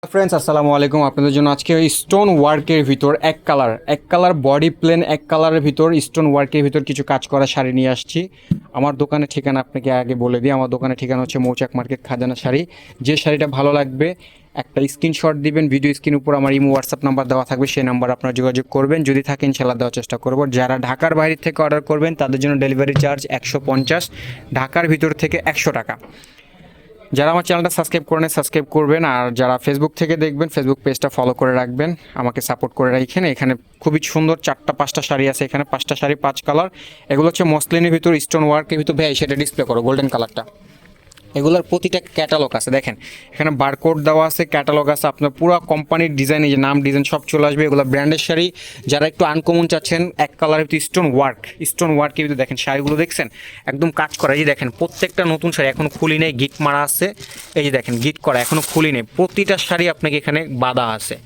Friends আসসালামু আলাইকুম। আপনাদের জন্য আজকে স্টোন ওয়ার্কের ভিতর এক কালার বডি প্লেন এক কালারের ভিতর স্টোন ওয়ার্কের ভিতর কিছু কাজ করা শাড়ি নিয়ে আসছি। আমার দোকানের ঠিকানা আপনাকে আগে বলে দিই। আমার দোকানের ঠিকানা হচ্ছে মৌচাক মার্কেট, খাজানা শাড়ি। যে শাড়িটা ভালো লাগবে একটা স্ক্রিনশট দিবেন, ভিডিও স্ক্রিনের উপর আমার ইমো হোয়াটসঅ্যাপ নাম্বার দেওয়া থাকবে, সেই নাম্বার আপনারা যোগাযোগ করবেন। যদি থাকে ইনশাল্লাহ দেওয়ার চেষ্টা করব। যারা ঢাকার বাইরে থেকে অর্ডার করবেন তাদের জন্য ডেলিভারি চার্জ 150, ঢাকার ভিতর থেকে 100 টাকা। যারা আমার চ্যানেলটা সাবস্ক্রাইব করে নেন সাবস্ক্রাইব করবেন, আর যারা ফেসবুক থেকে দেখবেন ফেসবুক পেজটা ফলো করে রাখবেন, আমাকে সাপোর্ট করে রাখেন। এখানে খুবই সুন্দর 4-5টা শাড়ি আছে, এখানে 5টা শাড়ি 5 কালার। এগুলো হচ্ছে মসলিনের ভিতর স্টোন ওয়ার্কের ভিতর। ভাই সেটা ডিসপ্লে করো, গোল্ডেন কালারটা। এগুলোর প্রতিটা ক্যাটালগ আছে, দেখেন এখানে বারকোড দেওয়া আছে, ক্যাটালগ আছে, আপনার পুরো কোম্পানির ডিজাইন, এই যে নাম ডিজাইন সব চলে আসবে। এগুলো ব্র্যান্ডের শাড়ি। যারা একটু আনকমন চাচ্ছেন এক কালারের ভিতরে স্টোন ওয়ার্কের ভিতরে দেখেন শাড়িগুলো দেখছেন একদম কাজ করা। এই যে দেখেন প্রত্যেকটা নতুন শাড়ি এখনো খুলি নেই, গিট মারা আছে। এই যে দেখেন গিট করা এখনো খুলি নেই, প্রতিটা শাড়ি আপনাকে এখানে বাঁধা আছে।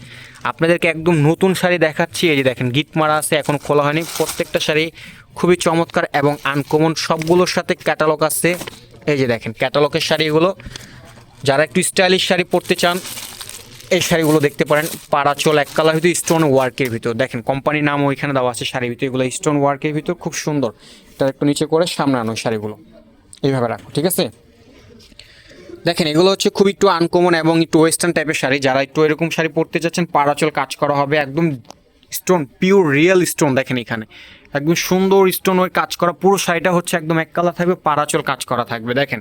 আপনাদেরকে একদম নতুন শাড়ি দেখাচ্ছি। এই যে দেখেন গিট মারা আছে, এখন খোলা হয়নি। প্রত্যেকটা শাড়ি খুবই চমৎকার এবং আনকমন, সবগুলোর সাথে ক্যাটালগ আছে। এই যে দেখেন ক্যাটালগের শাড়িগুলো। যারা একটু স্টাইলিশ শাড়ি পরতে চান এই শাড়িগুলো দেখতে পারেন। পাড়াচল এক কালার ভিতরে স্টোন ওয়ার্কের ভিতর, দেখেন কোম্পানির নামও এখানে দেওয়া আছে শাড়ির ভিতরে। এগুলো স্টোন ওয়ার্কের ভিতর খুব সুন্দর। এটা একটু নিচে করে সামনে আনো শাড়িগুলো, এইভাবে রাখো, ঠিক আছে। দেখেন এগুলো হচ্ছে খুব একটু আনকমন এবং একটু ওয়েস্টার্ন টাইপের শাড়ি। যারা একটু এরকম শাড়ি পরতে চাচ্ছেন, পাড়াচল কাজ করা হবে, একদম স্টোন পিওর রিয়েল স্টোন। দেখেন এখানে একদম সুন্দর স্টোন ওই কাজ করা। পুরো শাড়িটা হচ্ছে একদম এক কালার থাকবে, পাড়াচল কাজ করা থাকবে। দেখেন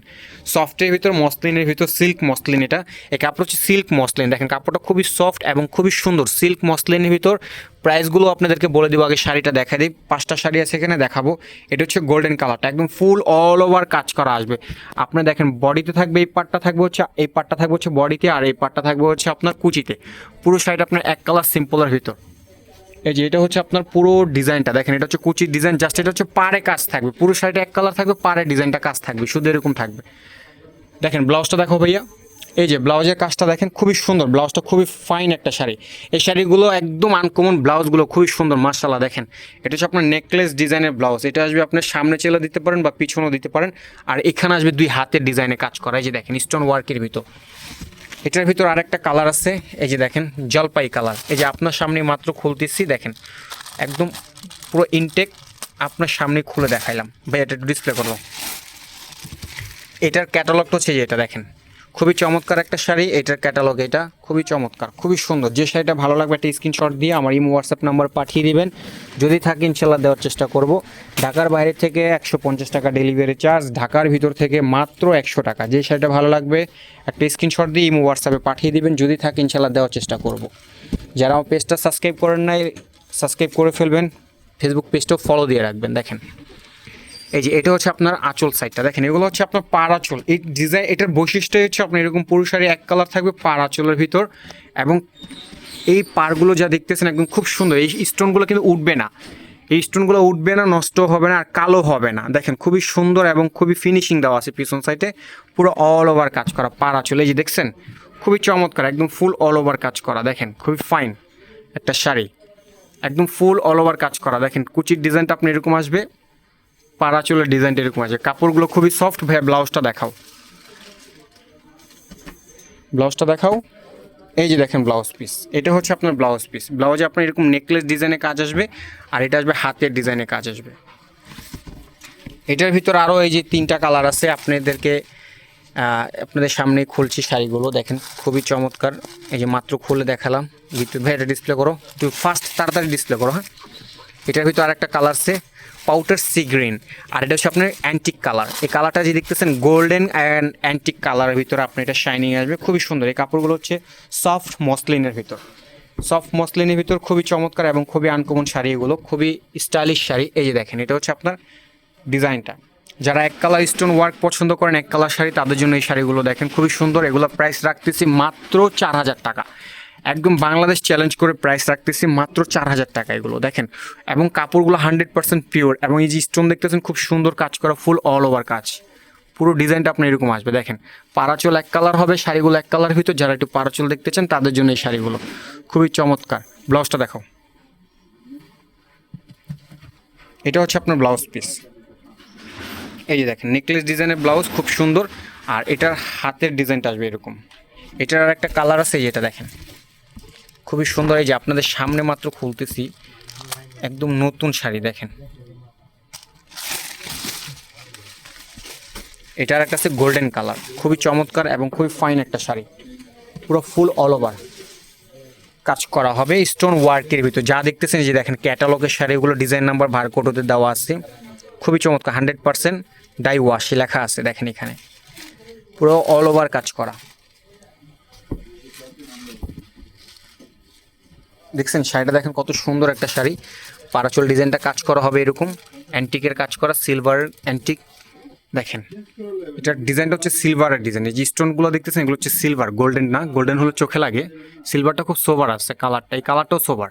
সফটের ভিতর মসলিনের ভিতর সিল্ক মসলিন। এটা এই কাপড় হচ্ছে সিল্ক মসলিন। দেখেন কাপড়টা খুবই সফট এবং খুবই সুন্দর সিল্ক মসলিনের ভিতর। প্রাইসগুলো আপনাদেরকে বলে দেবো, আগে শাড়িটা দেখা দিই। 5টা শাড়ি আছে এখানে, দেখাবো। এটা হচ্ছে গোল্ডেন কালারটা, একদম ফুল অল ওভার কাজ করা আসবে। আপনার দেখেন বডিতে থাকবে, এই পার্টটা থাকবে হচ্ছে, এই পার্টটা থাকবে হচ্ছে বডিতে, আর এই পার্টটা থাকবে হচ্ছে আপনার কুচিতে। পুরো শাড়িটা আপনার এক কালার সিম্পলের ভিতর। এই যে এটা হচ্ছে আপনার পুরো ডিজাইনটা দেখেন, এটা হচ্ছে কুচির ডিজাইন। জাস্ট এটা হচ্ছে পাড়ে কাজ থাকবে, পুরো শাড়িটা এক কালার থাকবে, পাড়ে ডিজাইনটা কাজ থাকবে, শুধু এরকম থাকবে। দেখেন ব্লাউজটা দেখো ভাইয়া, এই যে ব্লাউজের কাজটা দেখেন খুবই সুন্দর। ব্লাউজটা খুবই ফাইন একটা শাড়ি। এই শাড়িগুলো একদম আনকমন, ব্লাউজগুলো খুবই সুন্দর মাশাআল্লাহ। দেখেন এটা হচ্ছে আপনার নেকলেস ডিজাইনের ব্লাউজ। এটা আসবে আপনার সামনে চেলে দিতে পারেন বা পিছনেও দিতে পারেন। আর এখানে আসবে 2 হাতের ডিজাইনে কাজ করা। এই যে দেখেন স্টোন ওয়ার্কের ভিতর। এটার ভিতর আরেকটা কালার আছে, এই যে দেখেন জলপাই কালার। এই যে আপনার সামনে মাত্র খুলতেছি, দেখেন একদম পুরো ইনটেক আপনার সামনে খুলে দেখাইলাম। ভাই এটা একটু ডিসপ্লে করো। এটার ক্যাটালগটা হচ্ছে যে এটা দেখেন, খুবই চমৎকার একটা শাড়ি। এটার ক্যাটালগ এটা খুবই চমৎকার, খুবই সুন্দর। যে শাড়িটা ভালো লাগবে একটা স্ক্রিনশট দিয়ে আমার ইমো হোয়াটসঅ্যাপ নাম্বার পাঠিয়ে দিবেন। যদি থাকে ইনশাল্লাহ দেওয়ার চেষ্টা করব। ঢাকার বাইরে থেকে 150 টাকা ডেলিভারি চার্জ, ঢাকার ভিতর থেকে মাত্র 100 টাকা। যে শাড়িটা ভালো লাগবে একটা স্ক্রিনশট দিয়ে ইমো হোয়াটসঅ্যাপে পাঠিয়ে দিবেন। যদি থাকে ইনশাল্লাহ দেওয়ার চেষ্টা করব। যারা আমার পেজটা সাবস্ক্রাইব করেন নাই সাবস্ক্রাইব করে ফেলবেন, ফেসবুক পেজটাও ফলো দিয়ে রাখবেন। দেখেন এই যে এটা হচ্ছে আপনার আঁচল সাইডটা, দেখেন এগুলো হচ্ছে আপনার পাড় আঁচল। এই ডিজাইন এটার বৈশিষ্ট্যই হচ্ছে আপনার এরকম পুরো শাড়ি এক কালার থাকবে পাড় আঁচলের ভিতর, এবং এই পাড়গুলো যা দেখতেছেন একদম খুব সুন্দর। এই স্টোনগুলো কিন্তু উঠবে না, এই স্টোনগুলো উঠবে না, নষ্ট হবে না, আর কালো হবে না। দেখেন খুবই সুন্দর এবং খুবই ফিনিশিং দেওয়া আছে পিছন সাইডে, পুরো অল ওভার কাজ করা পাড় আঁচল। এই যে দেখছেন খুবই চমৎকার, একদম ফুল অল ওভার কাজ করা। দেখেন খুবই ফাইন একটা শাড়ি, একদম ফুল অল ওভার কাজ করা। দেখেন কুচির ডিজাইনটা আপনি এরকম আসবে, পাড়া চুলের ডিজাইনটা এরকম আছে। কাপড়গুলো খুবই সফট। ভাইয়া ব্লাউজটা দেখাও, ব্লাউজটা দেখাও। এই যে দেখেন ব্লাউজ পিস, এটা হচ্ছে আপনার ব্লাউজ পিস। ব্লাউজে আপনার এরকম নেকলেস ডিজাইনে কাজ আসবে, আর এটা আসবে হাতের ডিজাইনে কাজ আসবে। এটার ভিতর আরও এই যে 3টা কালার আছে, আপনাদের সামনে খুলছি শাড়িগুলো। দেখেন খুবই চমৎকার। এই যে মাত্র খুলে দেখালাম। ভাই এটা ডিসপ্লে করো, একটু ফাস্ট তাড়াতাড়ি ডিসপ্লে করো। হ্যাঁ, এটার ভিতর আরেকটা কালার আছে পাউডার সি গ্রিন, আর এটা হচ্ছে আপনার অ্যান্টিক কালার। এই কালারটা যে দেখতেছেন গোল্ডেন অ্যান্ড অ্যান্টিক কালারের ভিতরে আপনার এটা শাইনিং আসবে, খুবই সুন্দর। এই কাপড়গুলো হচ্ছে সফট মসলিনের ভিতর, খুবই চমৎকার এবং খুবই আনকমন শাড়ি। এগুলো খুবই স্টাইলিশ শাড়ি। এই যে দেখেন এটা হচ্ছে আপনার ডিজাইনটা। যারা এক কালার স্টোন ওয়ার্ক পছন্দ করেন, এক কালার শাড়ি, তাদের জন্য এই শাড়িগুলো দেখেন খুবই সুন্দর। এগুলো প্রাইস রাখতেছি মাত্র 4000 টাকা। একদম বাংলাদেশ চ্যালেঞ্জ করে প্রাইস রাখতেছি মাত্র 4000 টাকা এগুলো। দেখেন এবং কাপড়গুলো 100% পিওর, এবং এই যে স্টোন দেখতেছেন খুব সুন্দর কাজ করা, ফুল অল ওভার কাজ। পুরো ডিজাইনটা আপনার এরকম আসবে। দেখেন পাড়াচল এক কালার হবে, শাড়িগুলো এক কালার ভিতর। যারা একটু পাড়াচল দেখতে চান তাদের জন্য এই শাড়িগুলো খুবই চমৎকার। ব্লাউজটা দেখাও, এটা হচ্ছে আপনার ব্লাউজ পিস। এই যে দেখেন নেকলেস ডিজাইনের ব্লাউজ, খুব সুন্দর। আর এটার হাতের ডিজাইনটা আসবে এরকম, এটার আর একটা কালার আছে, যেটা দেখেন খুবই সুন্দর। এই যে আপনাদের সামনে মাত্র খুলতেছি, একদম নতুন শাড়ি দেখেন। এটার একটা আছে গোল্ডেন কালার, খুবই চমৎকার এবং খুবই ফাইন একটা শাড়ি। পুরো ফুল অল ওভার কাজ করা হবে স্টোন ওয়ার্কের ভিতর। যা দেখতেছেন যে দেখেন ক্যাটালগের শাড়িগুলো ডিজাইন নাম্বার বারকোড ওদের দেওয়া আছে, খুবই চমৎকার। 100% ডাই ওয়াশ লেখা আছে দেখেন এখানে, পুরো অল ওভার কাজ করা। দেখছেন শাড়িটা দেখেন কত সুন্দর একটা শাড়ি। পারাচল ডিজাইনটা কাজ করা হবে এরকম, অ্যান্টিকের কাজ করা, সিলভার অ্যান্টিক। দেখেন এটার ডিজাইনটা হচ্ছে সিলভারের ডিজাইন। এই যে স্টোনগুলো দেখতেছেন এগুলো হচ্ছে সিলভার, গোল্ডেন না। গোল্ডেন হলে চোখে লাগে, সিলভারটা খুব সোবার আছে কালারটা, এই কালারটাও সোবার,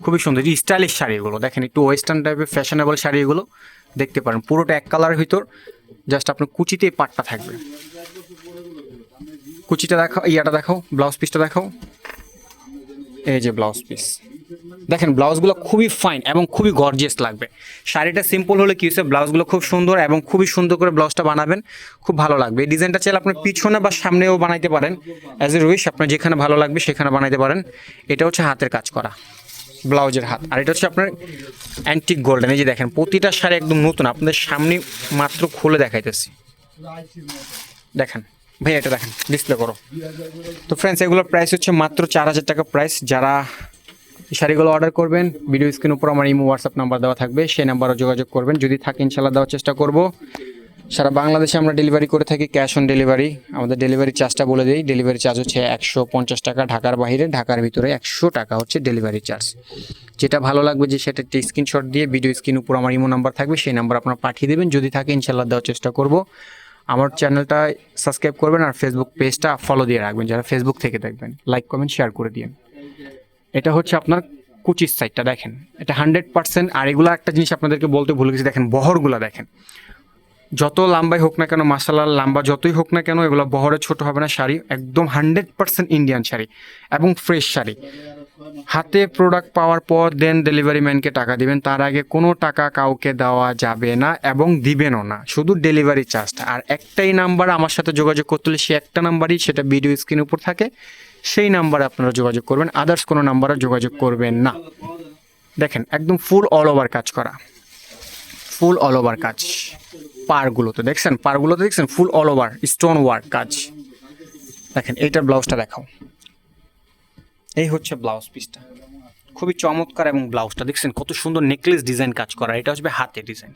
খুবই সুন্দর। এই স্টাইলিশ শাড়ি এগুলো দেখেন, একটু ওয়েস্টার্ন টাইপের ফ্যাশনেবল শাড়ি এগুলো দেখতে পারেন। পুরোটা এক কালারের ভিতর, জাস্ট আপনার কুচিতে এই পাটটা থাকবে। কুচিটা দেখাও, ইয়াটা দেখাও, ব্লাউজ পিসটা দেখাও। এই যে ব্লাউজ পিস দেখেন, ব্লাউজগুলো খুবই ফাইন এবং খুবই গর্জিয়াস লাগবে। শাড়িটা সিম্পল হলে কি হচ্ছে, ব্লাউজগুলো খুব সুন্দর এবং খুবই সুন্দর করে ব্লাউজটা বানাবেন, খুব ভালো লাগবে। এই ডিজাইনটা চাইলে আপনার পিছনে বা সামনেও বানাইতে পারেন, অ্যাজ এ উইশ, আপনার যেখানে ভালো লাগবে সেখানে বানাইতে পারেন। এটা হচ্ছে হাতের কাজ করা, ব্লাউজের হাত। আর এটা হচ্ছে আপনার অ্যান্টিক গোল্ডেন। এই যে দেখেন প্রতিটা শাড়ি একদম নতুন, আপনাদের সামনে মাত্র খুলে দেখাইতেছি। দেখেন ভাই, এটা দেখেন, ডিসপ্লে করো। তো ফ্রেন্ডস, এগুলোর প্রাইস হচ্ছে মাত্র 4000 টাকা প্রাইস। যারা এই শাড়িগুলো অর্ডার করবেন, ভিডিও স্ক্রিনের উপর আমার ইমো হোয়াটসঅ্যাপ নাম্বার দেওয়া থাকবে, সেই নাম্বারও যোগাযোগ করবেন। যদি থাকে ইনশাল্লাহ দেওয়ার চেষ্টা করব। সারা বাংলাদেশে আমরা ডেলিভারি করে থাকি, ক্যাশ অন ডেলিভারি। আমাদের ডেলিভারি চার্জটা বলে দিই, ডেলিভারি চার্জ হচ্ছে 150 টাকা ঢাকার বাইরে, ঢাকার ভিতরে 100 টাকা হচ্ছে ডেলিভারি চার্জ। যেটা ভালো লাগবে যে সেটা একটি স্ক্রিনশট দিয়ে ভিডিও স্ক্রিন উপর আমার ইমো নাম্বার থাকবে, সেই নাম্বার আপনারা পাঠিয়ে দেবেন। যদি থাকে ইনশাল্লাহ দেওয়ার চেষ্টা করব। আমার চ্যানেলটা সাবস্ক্রাইব করবেন আর ফেসবুক পেজটা ফলো দিয়ে রাখবেন, যারা ফেসবুক থেকে দেখবেন। লাইক কমেন্ট শেয়ার করে দিন। এটা হচ্ছে আপনার কুচির সাইডটা দেখেন, এটা 100%। আর এগুলো একটা জিনিস আপনাদেরকে বলতে ভুলে গেছি, দেখেন বহরগুলো দেখেন, যত লম্বাই হোক না কেন, মাসালার লম্বা যতই হোক না কেন, এগুলো বহরে ছোট হবে না। শাড়ি একদম 100% ইন্ডিয়ান শাড়ি এবং ফ্রেশ শাড়ি। হাতে প্রোডাক্ট পাওয়ার পর দেন ডেলিভারি ম্যানকে টাকা দিবেন, তার আগে কোনো টাকা কাউকে দেওয়া যাবে না এবং দিবেনও না, শুধু ডেলিভারি চার্জটা। আর একটাই নাম্বার আমার সাথে যোগাযোগ করতে হলে, সে একটা নাম্বারই, সেটা ভিডিও স্ক্রিনের উপর থাকে, সেই নাম্বারে আপনারা যোগাযোগ করবেন, আদার্স কোনো নাম্বারে যোগাযোগ করবেন না। দেখেন একদম ফুল অল ওভার কাজ করা, ফুল অল ওভার কাজ। পারগুলোতে দেখছেন ফুল অল ওভার স্টোন ওয়ার্ক কাজ। দেখেন এইটার ব্লাউজটা দেখাও। এই হচ্ছে ব্লাউজ পিসটা, খুবই চমৎকার। এবং ব্লাউজটা দেখছেন কত সুন্দর নেকলেস ডিজাইন কাজ করা, এটা হচ্ছে হাতে ডিজাইন।